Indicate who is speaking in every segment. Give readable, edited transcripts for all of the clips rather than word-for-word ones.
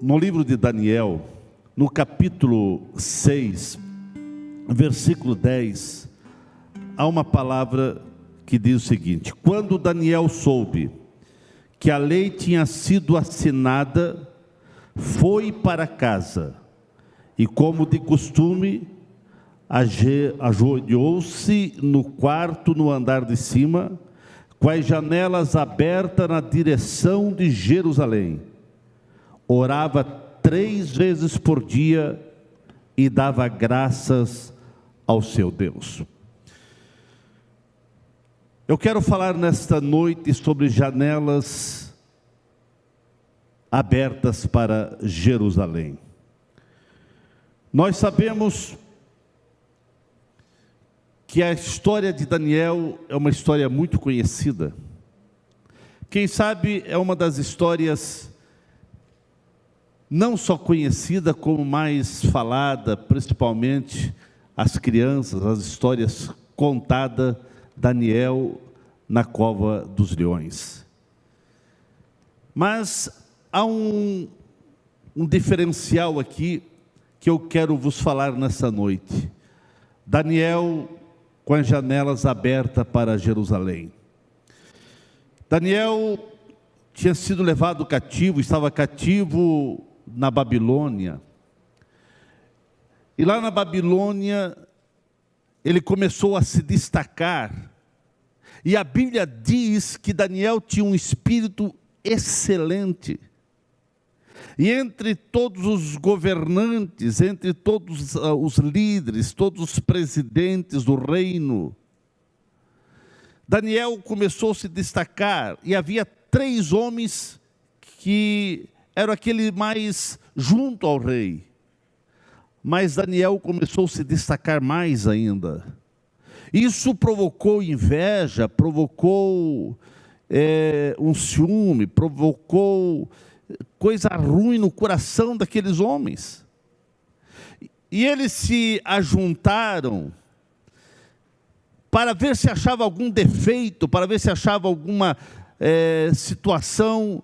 Speaker 1: no livro de Daniel, no capítulo 6, versículo 10, há uma palavra que diz o seguinte: quando Daniel soube que a lei tinha sido assinada, foi para casa e, como de costume, ajoelhou-se no quarto no andar de cima, com as janelas abertas na direção de Jerusalém. Orava 3 vezes por dia e dava graças ao seu Deus. Eu quero falar nesta noite sobre janelas abertas para Jerusalém. Nós sabemos que a história de Daniel é uma história muito conhecida. Quem sabe é uma das histórias não só conhecida, como mais falada, principalmente as crianças, as histórias contadas, Daniel na cova dos leões. Mas há um diferencial aqui que eu quero vos falar nessa noite. Daniel com as janelas abertas para Jerusalém. Daniel tinha sido levado cativo, estava cativo na Babilônia. E lá na Babilônia, ele começou a se destacar. E a Bíblia diz que Daniel tinha um espírito excelente. E entre todos os governantes, entre todos os líderes, todos os presidentes do reino, Daniel começou a se destacar. E havia 3 homens que eram aquele mais junto ao rei. Mas Daniel começou a se destacar mais ainda. Isso provocou inveja, provocou um ciúme, provocou coisa ruim no coração daqueles homens. E eles se ajuntaram para ver se achava algum defeito, para ver se achava alguma situação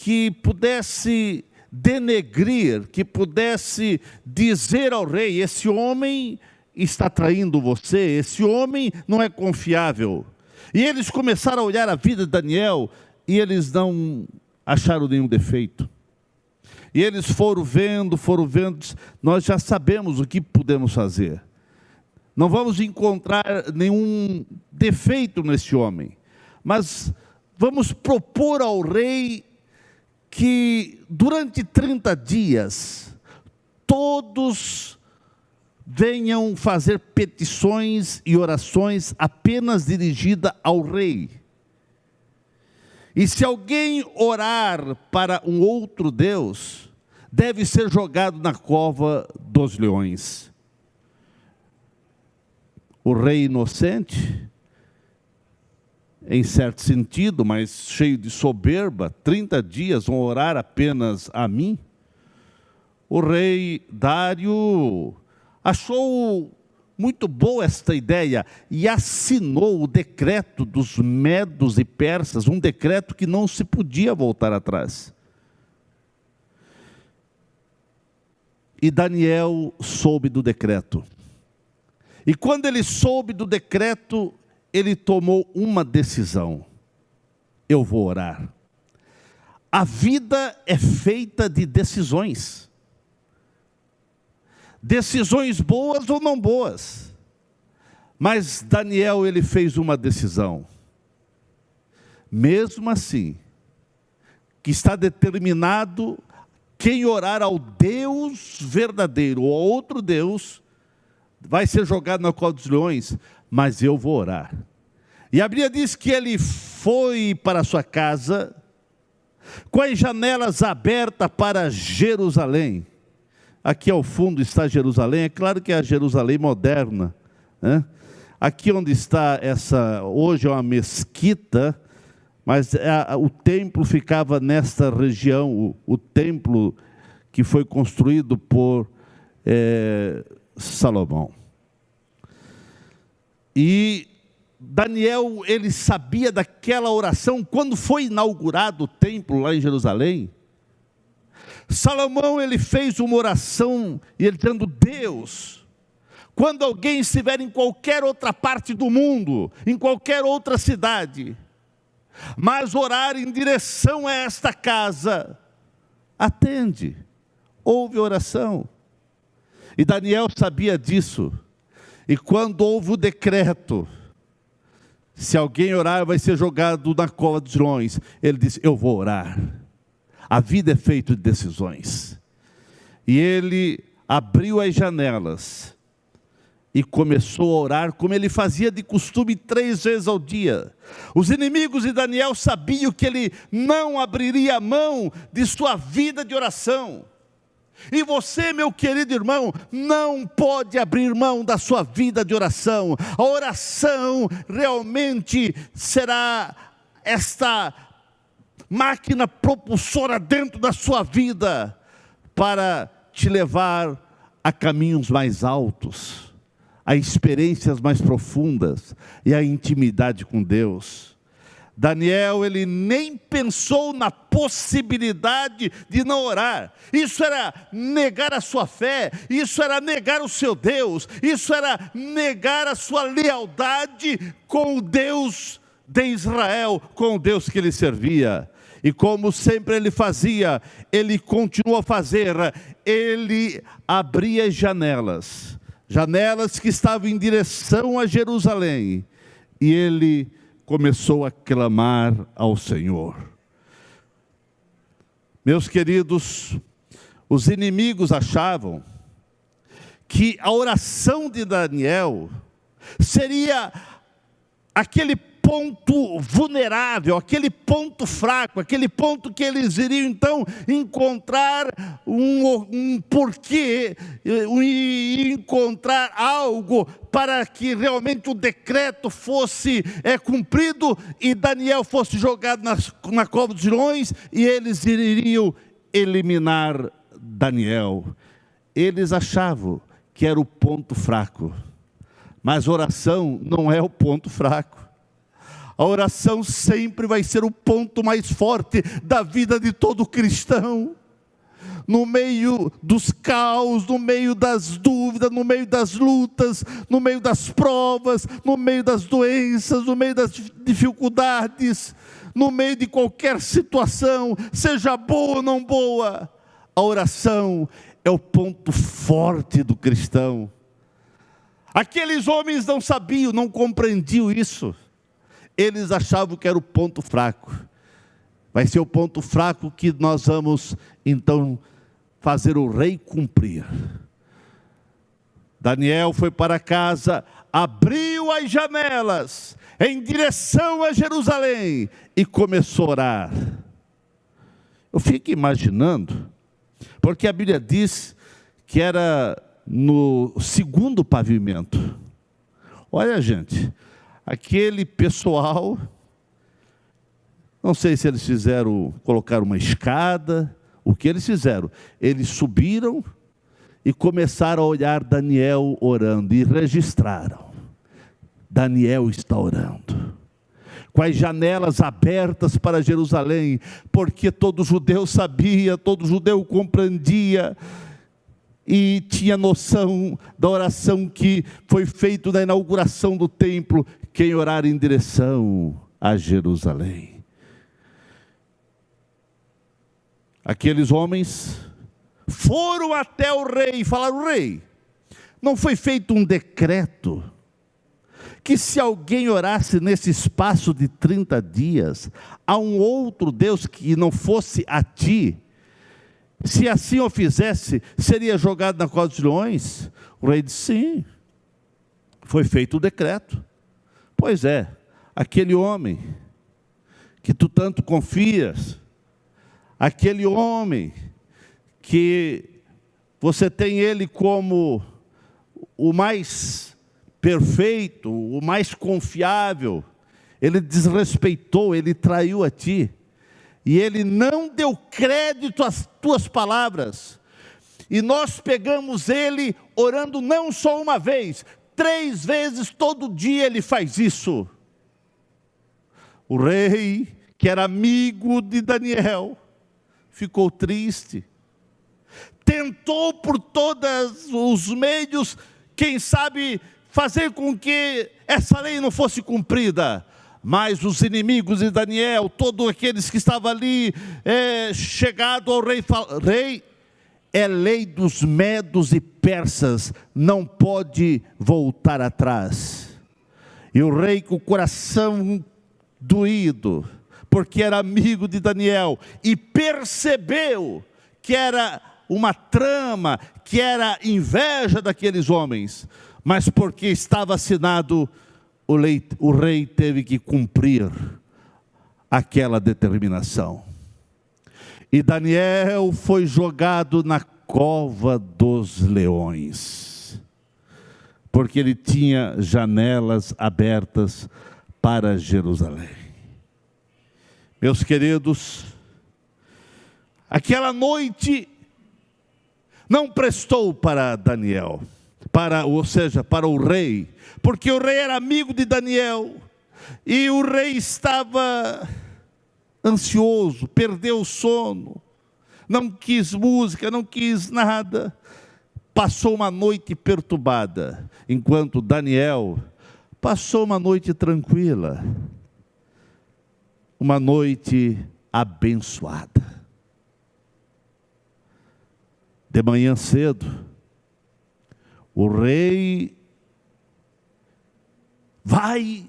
Speaker 1: que pudesse denegrir, que pudesse dizer ao rei: esse homem está traindo você, esse homem não é confiável. E eles começaram a olhar a vida de Daniel e eles não acharam nenhum defeito. E eles foram vendo, nós já sabemos o que podemos fazer. Não vamos encontrar nenhum defeito nesse homem, mas vamos propor ao rei que durante 30 dias, todos venham fazer petições e orações apenas dirigidas ao rei. E se alguém orar para um outro Deus, deve ser jogado na cova dos leões. O rei inocente, em certo sentido, mas cheio de soberba, 30 dias vão orar apenas a mim? O rei Dário achou muito boa esta ideia e assinou o decreto dos medos e persas, um decreto que não se podia voltar atrás. E Daniel soube do decreto. E quando ele soube do decreto, ele tomou uma decisão: eu vou orar. A vida é feita de decisões. Decisões boas ou não boas. Mas Daniel, ele fez uma decisão. Mesmo assim, que está determinado, quem orar ao Deus verdadeiro ou a outro Deus, vai ser jogado na cova dos leões, mas eu vou orar. E a Bíblia diz que ele foi para a sua casa, com as janelas abertas para Jerusalém. Aqui ao fundo está Jerusalém, é claro que é a Jerusalém moderna, né? Aqui onde está hoje é uma mesquita, mas o templo ficava nesta região, o templo que foi construído por Salomão. E Daniel, ele sabia daquela oração, quando foi inaugurado o templo lá em Jerusalém, Salomão, ele fez uma oração, e ele dizendo: Deus, quando alguém estiver em qualquer outra parte do mundo, em qualquer outra cidade, mas orar em direção a esta casa, atende, ouve a oração. E Daniel sabia disso, e quando houve o decreto, se alguém orar vai ser jogado na cova dos leões, ele disse: eu vou orar. A vida é feita de decisões. E ele abriu as janelas e começou a orar, como ele fazia de costume 3 vezes ao dia. Os inimigos de Daniel sabiam que ele não abriria a mão de sua vida de oração. E você, meu querido irmão, não pode abrir mão da sua vida de oração. A oração realmente será esta máquina propulsora dentro da sua vida, para te levar a caminhos mais altos, a experiências mais profundas e a intimidade com Deus. Daniel, ele nem pensou na possibilidade de não orar. Isso era negar a sua fé, isso era negar o seu Deus, isso era negar a sua lealdade com o Deus de Israel, com o Deus que ele servia. E como sempre ele fazia, ele continuou a fazer, ele abria as janelas que estavam em direção a Jerusalém, e ele começou a clamar ao Senhor. Meus queridos, os inimigos achavam que a oração de Daniel seria aquele ponto vulnerável, aquele ponto fraco, aquele ponto que eles iriam então encontrar um porquê, e encontrar algo para que realmente o decreto fosse cumprido, e Daniel fosse jogado na cova dos leões, e eles iriam eliminar Daniel. Eles achavam que era o ponto fraco, mas oração não é o ponto fraco. A oração sempre vai ser o ponto mais forte da vida de todo cristão. No meio dos caos, no meio das dúvidas, no meio das lutas, no meio das provas, no meio das doenças, no meio das dificuldades, no meio de qualquer situação, seja boa ou não boa, a oração é o ponto forte do cristão. Aqueles homens não sabiam, não compreendiam isso. Eles achavam que era o ponto fraco. Vai ser o ponto fraco que nós vamos então fazer o rei cumprir. Daniel foi para casa, abriu as janelas em direção a Jerusalém e começou a orar. Eu fico imaginando, porque a Bíblia diz que era no 2º pavimento. Olha, gente, aquele pessoal, não sei se eles colocaram uma escada, o que eles fizeram? Eles subiram e começaram a olhar Daniel orando, e registraram: Daniel está orando, com as janelas abertas para Jerusalém, porque todo judeu sabia, todo judeu compreendia, e tinha noção da oração que foi feita na inauguração do templo: quem orar em direção a Jerusalém. Aqueles homens foram até o rei e falaram: rei, não foi feito um decreto que se alguém orasse nesse espaço de 30 dias a um outro Deus que não fosse a ti, se assim o fizesse, seria jogado na cova dos leões? O rei disse: sim, foi feito o decreto. Pois é, aquele homem que tu tanto confias, aquele homem que você tem ele como o mais perfeito, o mais confiável, ele desrespeitou, ele traiu a ti, e ele não deu crédito às tuas palavras, e nós pegamos ele orando não só uma vez, 3 vezes todo dia ele faz isso. O rei, que era amigo de Daniel, ficou triste, tentou por todos os meios, quem sabe, fazer com que essa lei não fosse cumprida. Mas os inimigos de Daniel, todos aqueles que estavam ali, chegado ao rei, rei, é lei dos medos e persas, não pode voltar atrás. E o rei, com o coração doído, porque era amigo de Daniel, e percebeu que era uma trama, que era inveja daqueles homens, mas porque estava assinado, o rei teve que cumprir aquela determinação. E Daniel foi jogado na cova dos leões, porque ele tinha janelas abertas para Jerusalém. Meus queridos, aquela noite não prestou para Daniel, para o rei, porque o rei era amigo de Daniel, e o rei estava ansioso, perdeu o sono, não quis música, não quis nada, passou uma noite perturbada, enquanto Daniel passou uma noite tranquila, uma noite abençoada. De manhã cedo, o rei vai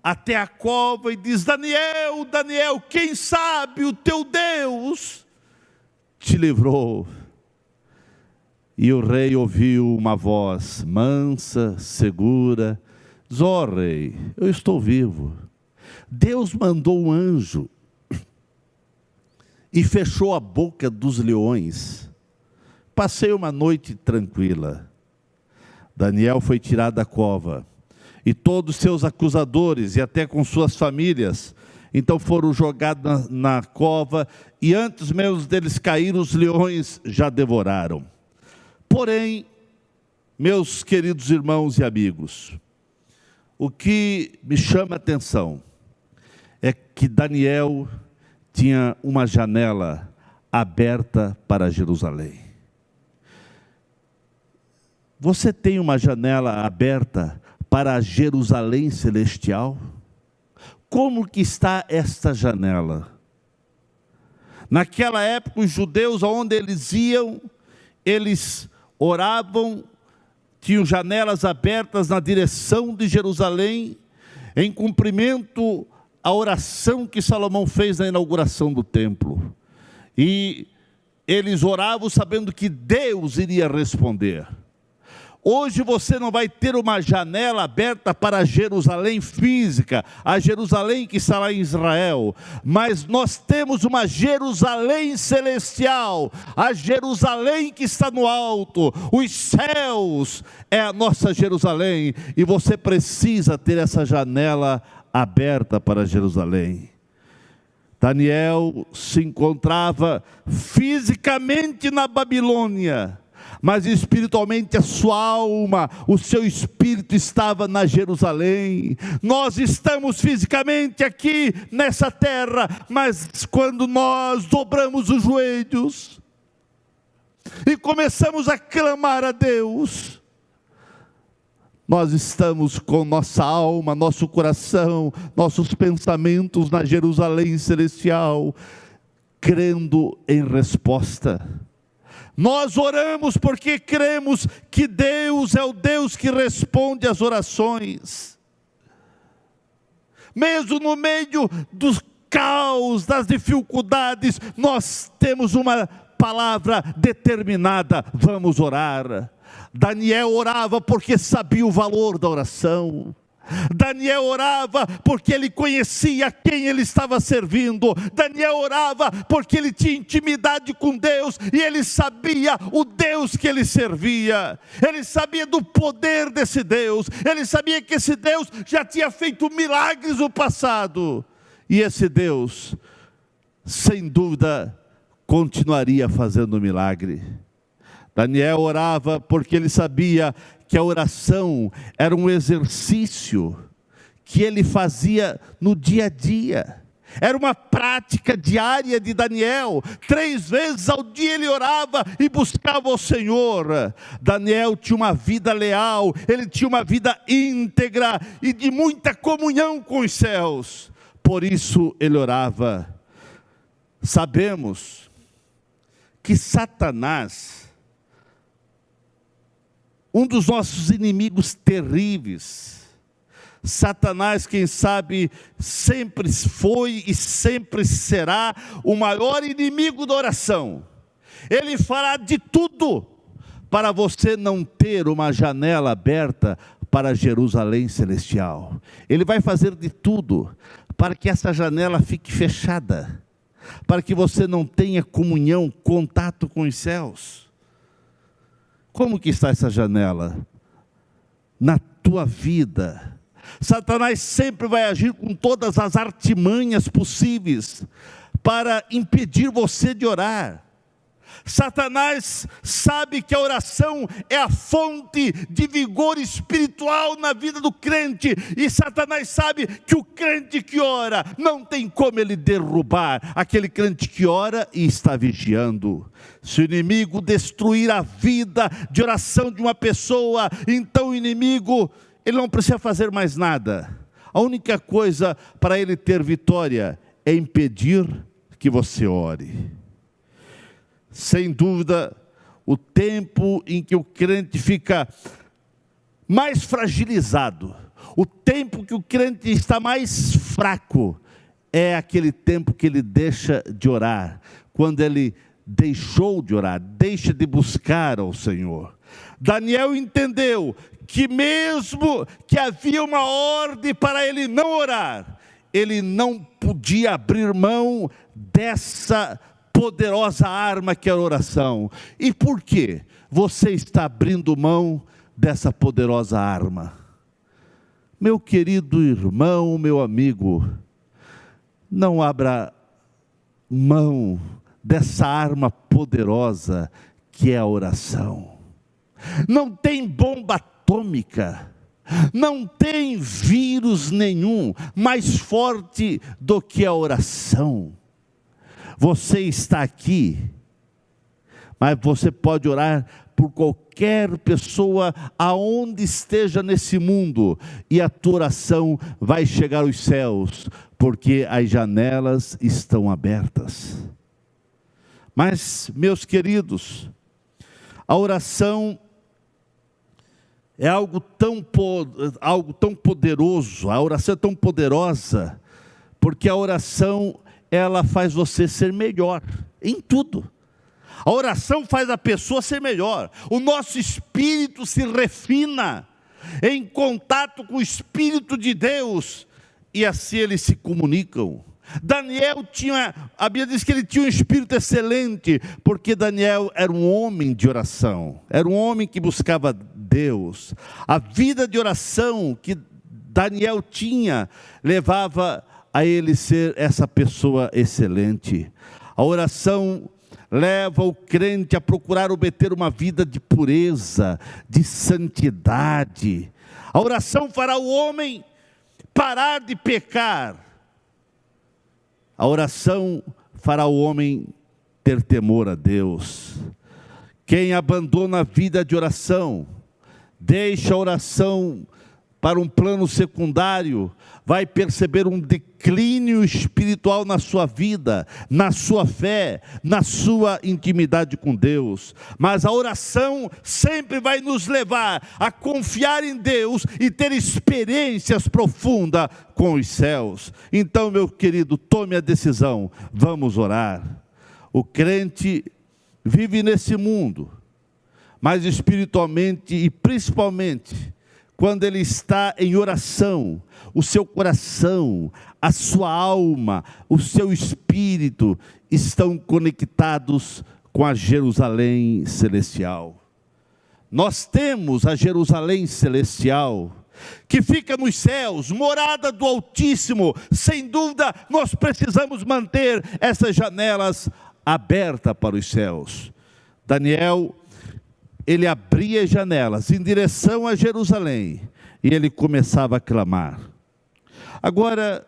Speaker 1: até a cova e diz: Daniel, Daniel, quem sabe o teu Deus te livrou. E o rei ouviu uma voz mansa, segura, diz: ó rei, eu estou vivo. Deus mandou um anjo e fechou a boca dos leões. Passei uma noite tranquila. Daniel foi tirado da cova, e todos seus acusadores, e até com suas famílias, então foram jogados na cova, e antes mesmo deles caírem, os leões já devoraram. Porém, meus queridos irmãos e amigos, o que me chama a atenção é que Daniel tinha uma janela aberta para Jerusalém. Você tem uma janela aberta para a Jerusalém celestial? Como que está esta janela? Naquela época, os judeus, aonde eles iam, eles oravam, tinham janelas abertas na direção de Jerusalém, em cumprimento à oração que Salomão fez na inauguração do templo. E eles oravam sabendo que Deus iria responder. Hoje você não vai ter uma janela aberta para a Jerusalém física, a Jerusalém que está lá em Israel, mas nós temos uma Jerusalém celestial, a Jerusalém que está no alto, os céus é a nossa Jerusalém, e você precisa ter essa janela aberta para Jerusalém. Daniel se encontrava fisicamente na Babilônia, mas espiritualmente a sua alma, o seu espírito estava na Jerusalém. Nós estamos fisicamente aqui nessa terra, mas quando nós dobramos os joelhos e começamos a clamar a Deus, nós estamos com nossa alma, nosso coração, nossos pensamentos na Jerusalém celestial, crendo em resposta. Nós oramos porque cremos que Deus é o Deus que responde às orações. Mesmo no meio dos caos, das dificuldades, nós temos uma palavra determinada: vamos orar. Daniel orava porque sabia o valor da oração. Daniel orava porque ele conhecia quem ele estava servindo. Daniel orava porque ele tinha intimidade com Deus, e ele sabia o Deus que ele servia. Ele sabia do poder desse Deus. Ele sabia que esse Deus já tinha feito milagres no passado, e esse Deus, sem dúvida, continuaria fazendo milagre. Daniel orava porque ele sabia que a oração era um exercício que ele fazia no dia a dia. Era uma prática diária de Daniel. 3 vezes ao dia ele orava e buscava o Senhor. Daniel tinha uma vida leal, ele tinha uma vida íntegra e de muita comunhão com os céus. Por isso ele orava. Sabemos que Satanás, um dos nossos inimigos terríveis, Satanás, quem sabe, sempre foi e sempre será o maior inimigo da oração. Ele fará de tudo para você não ter uma janela aberta para Jerusalém celestial. Ele vai fazer de tudo para que essa janela fique fechada, para que você não tenha comunhão, contato com os céus. Como que está essa janela? Na tua vida. Satanás sempre vai agir com todas as artimanhas possíveis para impedir você de orar. Satanás sabe que a oração é a fonte de vigor espiritual na vida do crente, e Satanás sabe que o crente que ora, não tem como ele derrubar aquele crente que ora e está vigiando. Se o inimigo destruir a vida de oração de uma pessoa, então o inimigo, ele não precisa fazer mais nada. A única coisa para ele ter vitória é impedir que você ore. Sem dúvida, o tempo em que o crente fica mais fragilizado, o tempo que o crente está mais fraco, é aquele tempo que ele deixa de orar, quando ele deixou de orar, deixa de buscar ao Senhor. Daniel entendeu que mesmo que havia uma ordem para ele não orar, ele não podia abrir mão dessa poderosa arma que é a oração. E por que você está abrindo mão dessa poderosa arma? Meu querido irmão, meu amigo, não abra mão dessa arma poderosa que é a oração. Não tem bomba atômica, não tem vírus nenhum mais forte do que a oração. Você está aqui, mas você pode orar por qualquer pessoa aonde esteja nesse mundo, e a tua oração vai chegar aos céus, porque as janelas estão abertas. Mas, meus queridos, a oração é algo tão poderoso, a oração é tão poderosa, porque a oração, ela faz você ser melhor em tudo. A oração faz a pessoa ser melhor. O nosso espírito se refina em contato com o Espírito de Deus, e assim eles se comunicam. Daniel a Bíblia diz que ele tinha um espírito excelente, porque Daniel era um homem de oração, era um homem que buscava Deus. A vida de oração que Daniel tinha, levava a ele ser essa pessoa excelente. A oração leva o crente a procurar obter uma vida de pureza, de santidade. A oração fará o homem parar de pecar. A oração fará o homem ter temor a Deus. Quem abandona a vida de oração, deixa a oração para um plano secundário, vai perceber um declínio espiritual na sua vida, na sua fé, na sua intimidade com Deus. Mas a oração sempre vai nos levar a confiar em Deus e ter experiências profundas com os céus. Então, meu querido, tome a decisão, vamos orar. O crente vive nesse mundo, mas espiritualmente e principalmente quando ele está em oração, o seu coração, a sua alma, o seu espírito estão conectados com a Jerusalém celestial. Nós temos a Jerusalém celestial, que fica nos céus, morada do Altíssimo. Sem dúvida, nós precisamos manter essas janelas abertas para os céus. Daniel, ele abria as janelas em direção a Jerusalém, e ele começava a clamar. Agora,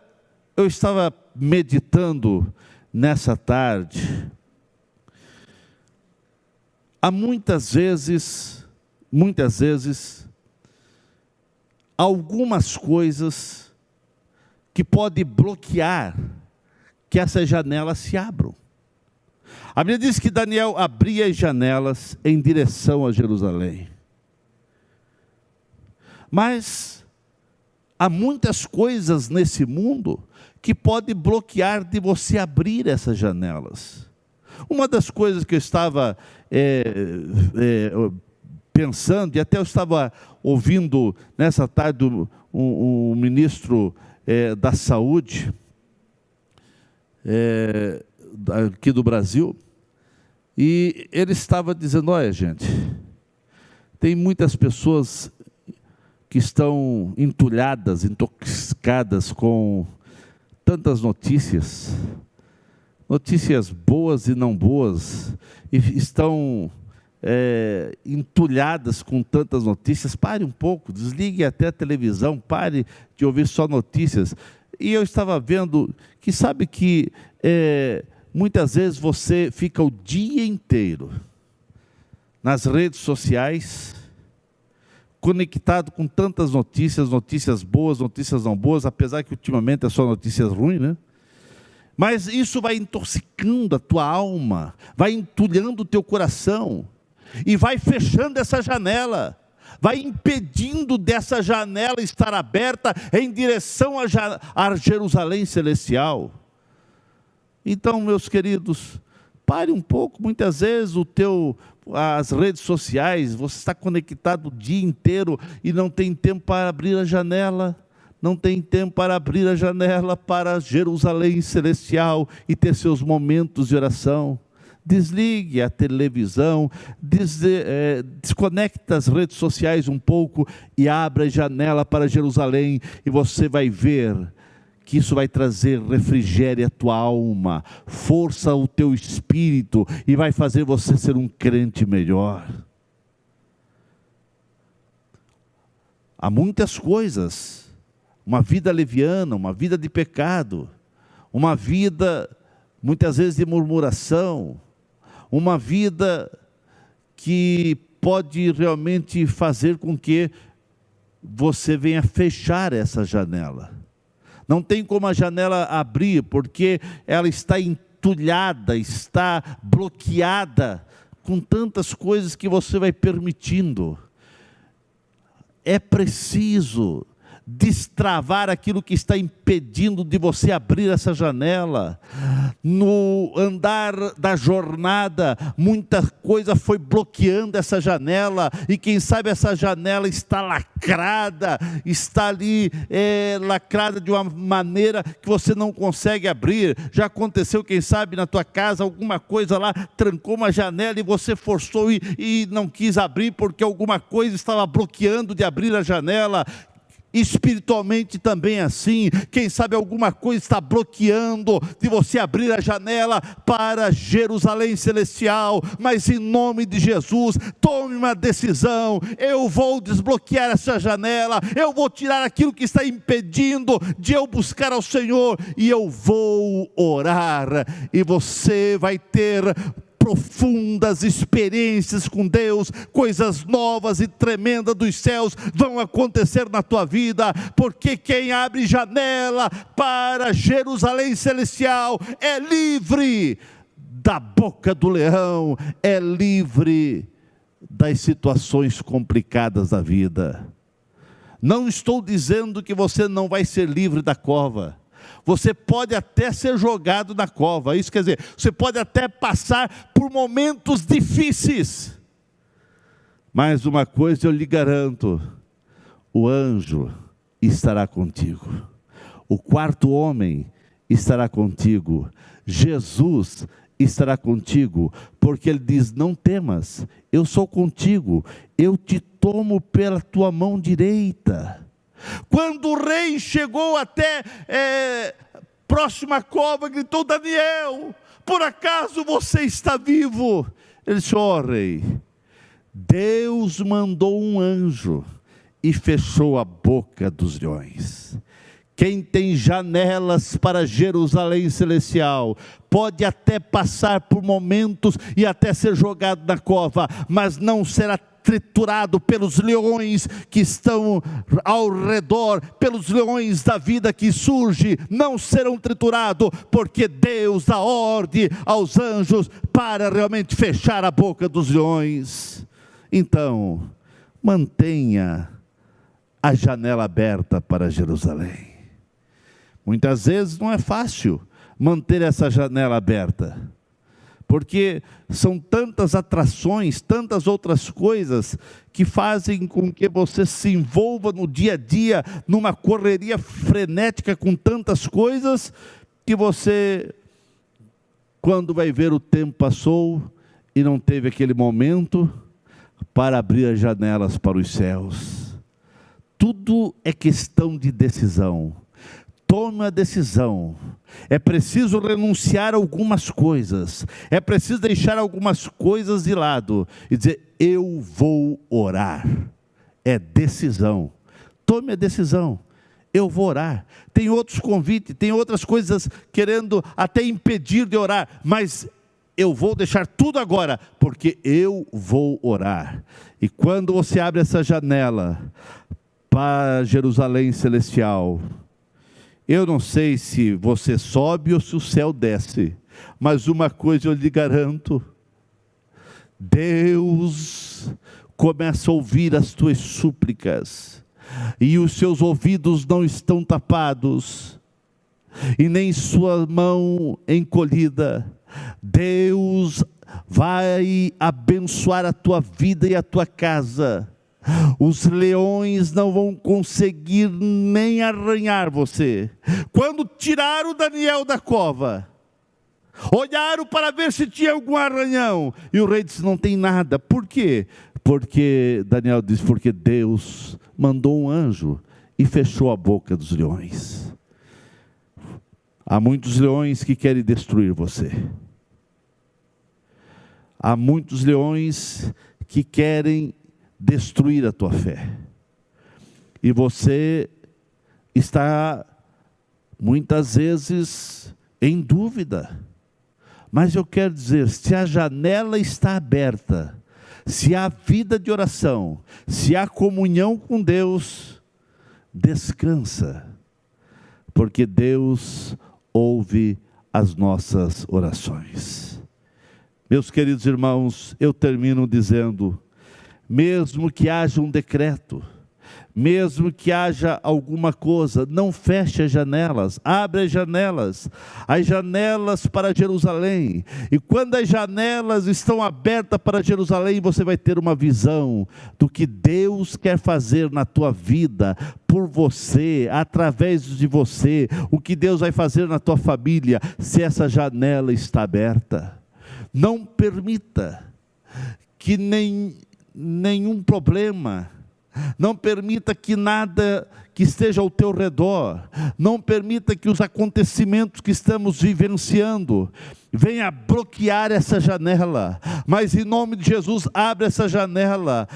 Speaker 1: eu estava meditando nessa tarde, há muitas vezes, algumas coisas que podem bloquear que essas janelas se abram. A Bíblia diz que Daniel abria as janelas em direção a Jerusalém. Mas há muitas coisas nesse mundo que podem bloquear de você abrir essas janelas. Uma das coisas que eu estava pensando, e até eu estava ouvindo nessa tarde o ministro da Saúde, aqui do Brasil, e ele estava dizendo: olha, gente, tem muitas pessoas que estão entulhadas, intoxicadas com tantas notícias boas e não boas, e estão entulhadas com tantas notícias. Pare um pouco, desligue até a televisão, pare de ouvir só notícias. E eu estava vendo que, sabe que muitas vezes você fica o dia inteiro nas redes sociais, conectado com tantas notícias, notícias boas, notícias não boas, apesar que ultimamente é só notícias ruins, né? Mas isso vai intoxicando a tua alma, vai entulhando o teu coração, e vai fechando essa janela, vai impedindo dessa janela estar aberta em direção a Jerusalém celestial. Então, meus queridos, pare um pouco. Muitas vezes as redes sociais, você está conectado o dia inteiro e não tem tempo para abrir a janela, não tem tempo para abrir a janela para Jerusalém celestial e ter seus momentos de oração. Desligue a televisão, desconecte das redes sociais um pouco e abra a janela para Jerusalém, e você vai ver que isso vai trazer refrigério à tua alma, força ao teu espírito, e vai fazer você ser um crente melhor. Há muitas coisas, uma vida leviana, uma vida de pecado, uma vida muitas vezes de murmuração, uma vida que pode realmente fazer com que você venha fechar essa janela. Não tem como a janela abrir, porque ela está entulhada, está bloqueada com tantas coisas que você vai permitindo. É preciso destravar aquilo que está impedindo de você abrir essa janela. No andar da jornada, muita coisa foi bloqueando essa janela, e quem sabe essa janela está lacrada, está ali lacrada de uma maneira que você não consegue abrir. Já aconteceu, quem sabe, na tua casa, alguma coisa lá trancou uma janela e você forçou e não quis abrir, porque alguma coisa estava bloqueando de abrir a janela. Espiritualmente também é assim. Quem sabe alguma coisa está bloqueando de você abrir a janela para Jerusalém celestial, mas em nome de Jesus, tome uma decisão: eu vou desbloquear essa janela, eu vou tirar aquilo que está impedindo de eu buscar ao Senhor, e eu vou orar, e você vai ter profundas experiências com Deus, coisas novas e tremendas dos céus vão acontecer na tua vida, porque quem abre janela para Jerusalém celestial é livre da boca do leão, é livre das situações complicadas da vida. Não estou dizendo que você não vai ser livre da cova. Você pode até ser jogado na cova, isso quer dizer, você pode até passar por momentos difíceis, mas uma coisa eu lhe garanto: o anjo estará contigo, o quarto homem estará contigo, Jesus estará contigo, porque ele diz: não temas, eu sou contigo, eu te tomo pela tua mão direita. Quando o rei chegou até próxima cova, gritou: Daniel, por acaso você está vivo? Ele disse: ó rei, Deus mandou um anjo e fechou a boca dos leões. Quem tem janelas para Jerusalém celestial, pode até passar por momentos e até ser jogado na cova, mas não será triturado pelos leões que estão ao redor, pelos leões da vida que surge, não serão triturados, porque Deus dá ordem aos anjos para realmente fechar a boca dos leões. Então, mantenha a janela aberta para Jerusalém. Muitas vezes não é fácil manter essa janela aberta, porque são tantas atrações, tantas outras coisas que fazem com que você se envolva no dia a dia, numa correria frenética com tantas coisas, que você, quando vai ver, o tempo passou e não teve aquele momento para abrir as janelas para os céus. Tudo é questão de decisão. Tome a decisão. É preciso renunciar a algumas coisas, é preciso deixar algumas coisas de lado e dizer: eu vou orar. É decisão. Tome a decisão. Eu vou orar. Tem outros convites, tem outras coisas querendo até impedir de orar, mas eu vou deixar tudo agora, porque eu vou orar. E quando você abre essa janela para Jerusalém celestial, eu não sei se você sobe ou se o céu desce, mas uma coisa eu lhe garanto: Deus começa a ouvir as tuas súplicas, e os seus ouvidos não estão tapados, e nem sua mão encolhida. Deus vai abençoar a tua vida e a tua casa. Os leões não vão conseguir nem arranhar você. Quando tiraram Daniel da cova, olharam para ver se tinha algum arranhão, e o rei disse: não tem nada. Por quê? Porque Daniel disse: porque Deus mandou um anjo e fechou a boca dos leões. Há muitos leões que querem destruir você. Há muitos leões que querem destruir a tua fé, e você está muitas vezes em dúvida, mas eu quero dizer: se a janela está aberta, se há vida de oração, se há comunhão com Deus, descansa, porque Deus ouve as nossas orações. Meus queridos irmãos, eu termino dizendo: mesmo que haja um decreto, mesmo que haja alguma coisa, não feche as janelas, abre as janelas para Jerusalém. E quando as janelas estão abertas para Jerusalém, você vai ter uma visão do que Deus quer fazer na tua vida, por você, através de você, o que Deus vai fazer na tua família, se essa janela está aberta. Não permita que nenhum problema, não permita que nada que esteja ao teu redor, não permita que os acontecimentos que estamos vivenciando venha bloquear essa janela, mas em nome de Jesus, abre essa janela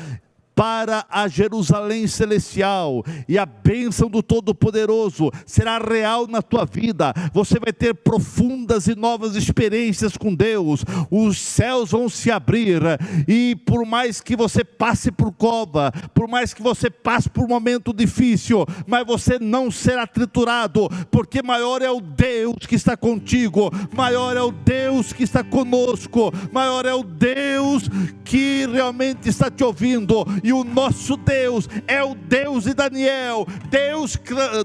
Speaker 1: para a Jerusalém celestial, e a bênção do Todo-Poderoso será real na tua vida. Você vai ter profundas e novas experiências com Deus. Os céus vão se abrir, e por mais que você passe por cova, por mais que você passe por um momento difícil, mas você não será triturado, porque maior é o Deus que está contigo, maior é o Deus que está conosco, maior é o Deus que realmente está te ouvindo. E o nosso Deus é o Deus de Daniel.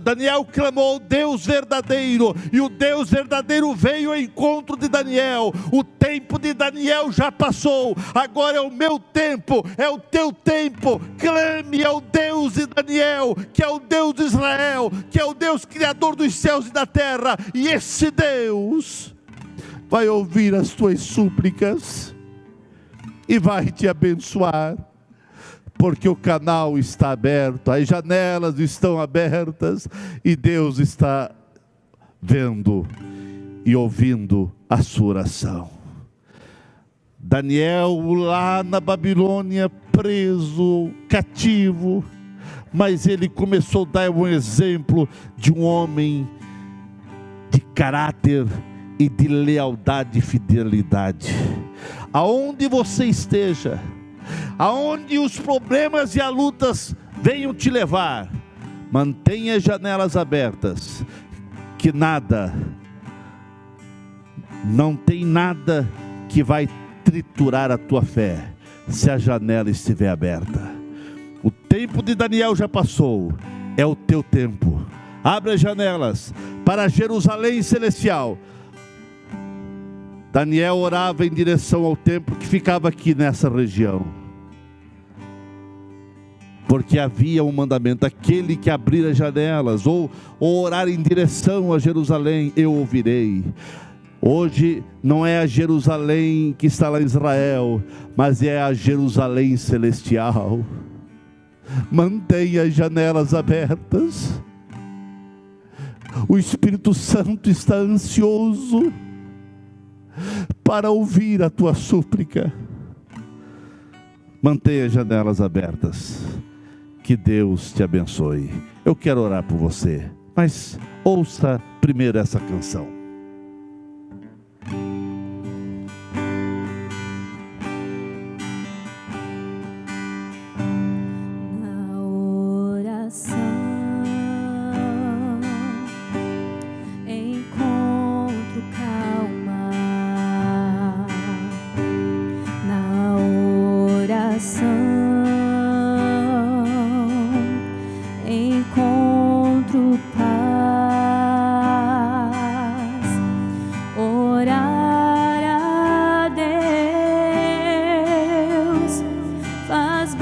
Speaker 1: Daniel clamou: Deus verdadeiro, e o Deus verdadeiro veio ao encontro de Daniel. O tempo de Daniel já passou, agora é o meu tempo, é o teu tempo. Clame ao Deus de Daniel, que é o Deus de Israel, que é o Deus criador dos céus e da terra, e esse Deus vai ouvir as tuas súplicas e vai te abençoar, porque o canal está aberto, as janelas estão abertas, e Deus está vendo e ouvindo a sua oração. Daniel lá na Babilônia, preso, cativo, mas ele começou a dar um exemplo de um homem de caráter e de lealdade e fidelidade. Aonde você esteja, aonde os problemas e as lutas venham te levar, mantenha as janelas abertas, que não tem nada que vai triturar a tua fé, se a janela estiver aberta. O tempo de Daniel já passou, é o teu tempo. Abre as janelas para Jerusalém celestial. Daniel orava em direção ao templo que ficava aqui nessa região, porque havia um mandamento: aquele que abrir as janelas ou orar em direção a Jerusalém, eu ouvirei. Hoje não é a Jerusalém que está lá em Israel, mas é a Jerusalém celestial. Mantenha as janelas abertas. O Espírito Santo está ansioso para ouvir a tua súplica. Mantenha as janelas abertas. Que Deus te abençoe. Eu quero orar por você, mas ouça primeiro essa canção.
Speaker 2: Faz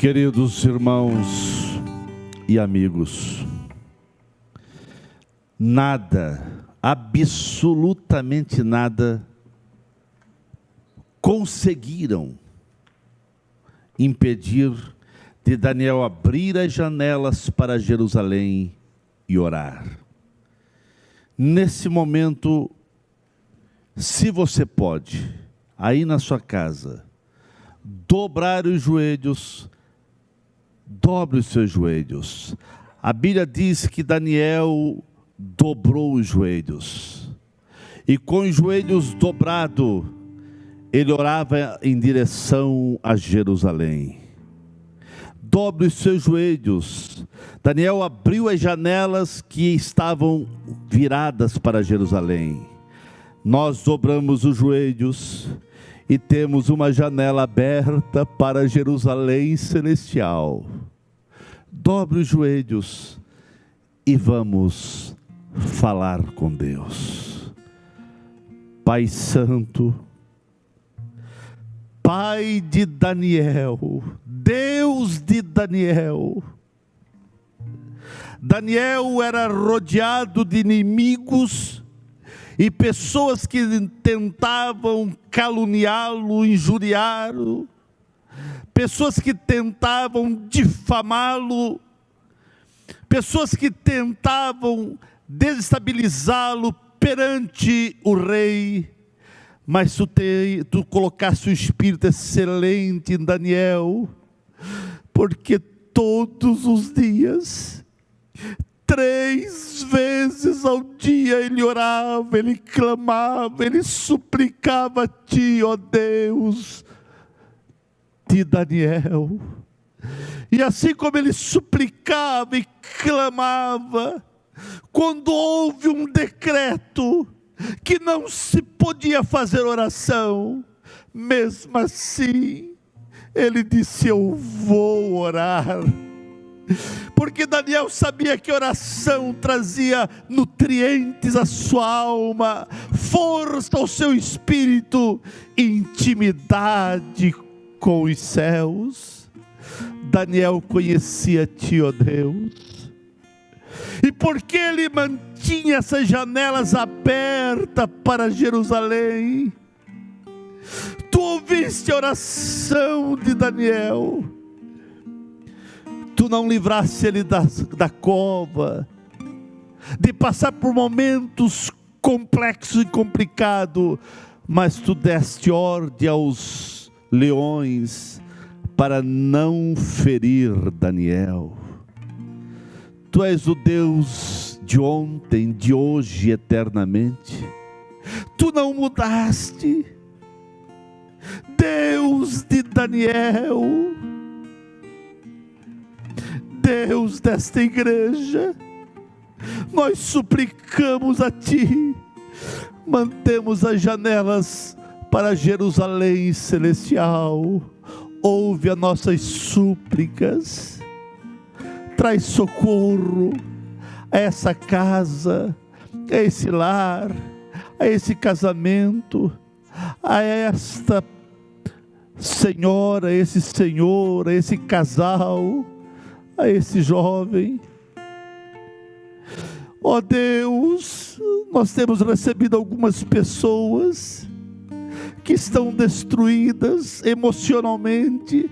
Speaker 1: Queridos irmãos e amigos, nada, absolutamente nada, conseguiram impedir de Daniel abrir as janelas para Jerusalém e orar. Nesse momento, se você pode, aí na sua casa, dobrar os joelhos, dobre os seus joelhos. A Bíblia diz que Daniel dobrou os joelhos, e com os joelhos dobrados, ele orava em direção a Jerusalém. Dobre os seus joelhos. Daniel abriu as janelas que estavam viradas para Jerusalém. Nós dobramos os joelhos e temos uma janela aberta para Jerusalém celestial. Dobre os joelhos e vamos falar com Deus. Pai Santo, Pai de Daniel, Deus de Daniel. Daniel era rodeado de inimigos e pessoas que tentavam caluniá-lo, injuriá-lo, pessoas que tentavam difamá-lo, pessoas que tentavam desestabilizá-lo perante o rei. Mas tu colocaste um espírito excelente em Daniel, porque todos os dias, 3 vezes ao dia ele orava, ele clamava, ele suplicava a ti, ó Deus de Daniel. E assim como ele suplicava e clamava, quando houve um decreto que não se podia fazer oração, mesmo assim, ele disse: eu vou orar. Porque Daniel sabia que oração trazia nutrientes à sua alma, força ao seu espírito, intimidade com os céus. Daniel conhecia Ti, ó Deus, e porque ele mantinha essas janelas abertas para Jerusalém, Tu ouviste a oração de Daniel. Tu não livraste ele da cova, de passar por momentos complexos e complicados, mas Tu deste ordem aos leões para não ferir Daniel. Tu és o Deus de ontem, de hoje e eternamente. Tu não mudaste. Deus de Daniel, Deus desta igreja, nós suplicamos a Ti, mantemos as janelas para Jerusalém celestial. Ouve as nossas súplicas, traz socorro a essa casa, a esse lar, a esse casamento, a esta senhora, a esse senhor, a esse casal, a esse jovem. Ó Deus, nós temos recebido algumas pessoas que estão destruídas emocionalmente,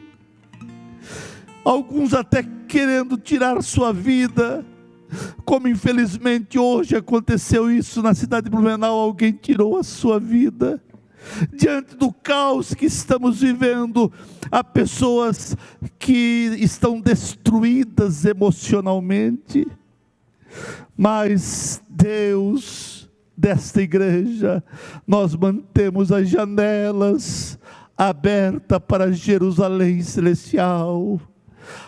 Speaker 1: alguns até querendo tirar sua vida, como infelizmente hoje aconteceu isso na cidade de Blumenau. Alguém tirou a sua vida. Diante do caos que estamos vivendo, há pessoas que estão destruídas emocionalmente, mas Deus desta igreja, nós mantemos as janelas abertas para Jerusalém celestial.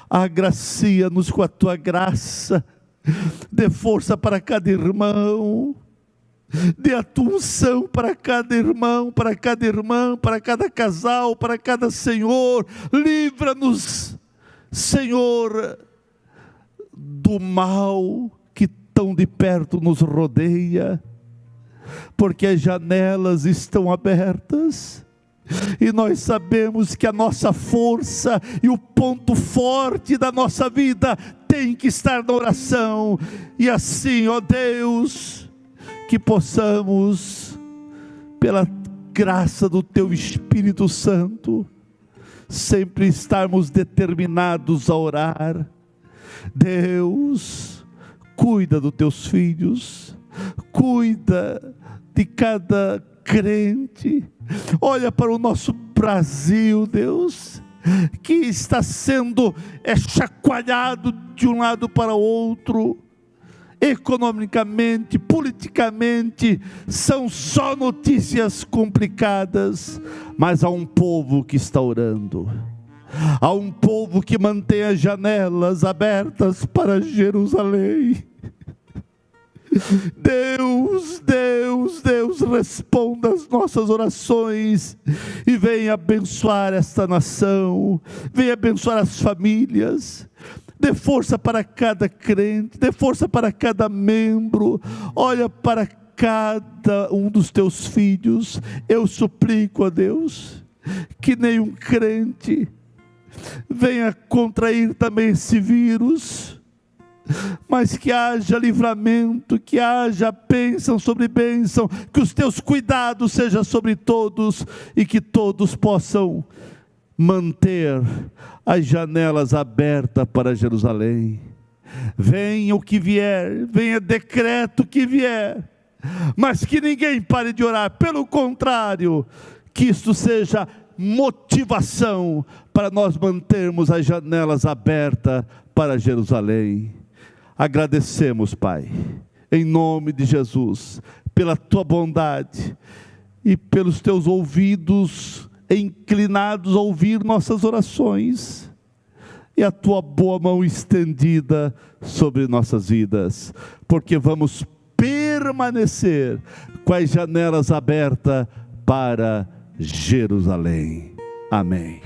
Speaker 1: Agracia-nos com a Tua graça, dê força para cada irmão, dê a Tua unção para cada irmão, para cada irmã, para cada casal, para cada senhor. Livra-nos, Senhor, do mal que tão de perto nos rodeia, porque as janelas estão abertas E nós sabemos que a nossa força e o ponto forte da nossa vida tem que estar na oração. E assim, ó Deus, que possamos, pela graça do Teu Espírito Santo, sempre estarmos determinados a orar. Deus, cuida dos Teus filhos, cuida de cada crente. Olha para o nosso Brasil, Deus, que está sendo chacoalhado de um lado para o outro, economicamente, politicamente, são só notícias complicadas, mas há um povo que está orando, há um povo que mantém as janelas abertas para Jerusalém. Deus, Deus, Deus, responda as nossas orações e venha abençoar esta nação, venha abençoar as famílias, dê força para cada crente, dê força para cada membro, olha para cada um dos teus filhos. Eu suplico a Deus, que nenhum crente venha contrair também esse vírus, mas que haja livramento, que haja bênção sobre bênção, que os teus cuidados sejam sobre todos, e que todos possam manter as janelas abertas para Jerusalém. Venha o que vier, venha decreto que vier, mas que ninguém pare de orar, pelo contrário, que isto seja motivação para nós mantermos as janelas abertas para Jerusalém. Agradecemos, Pai, em nome de Jesus, pela Tua bondade e pelos Teus ouvidos inclinados a ouvir nossas orações, e a Tua boa mão estendida sobre nossas vidas, porque vamos permanecer com as janelas abertas para Jerusalém. Amém.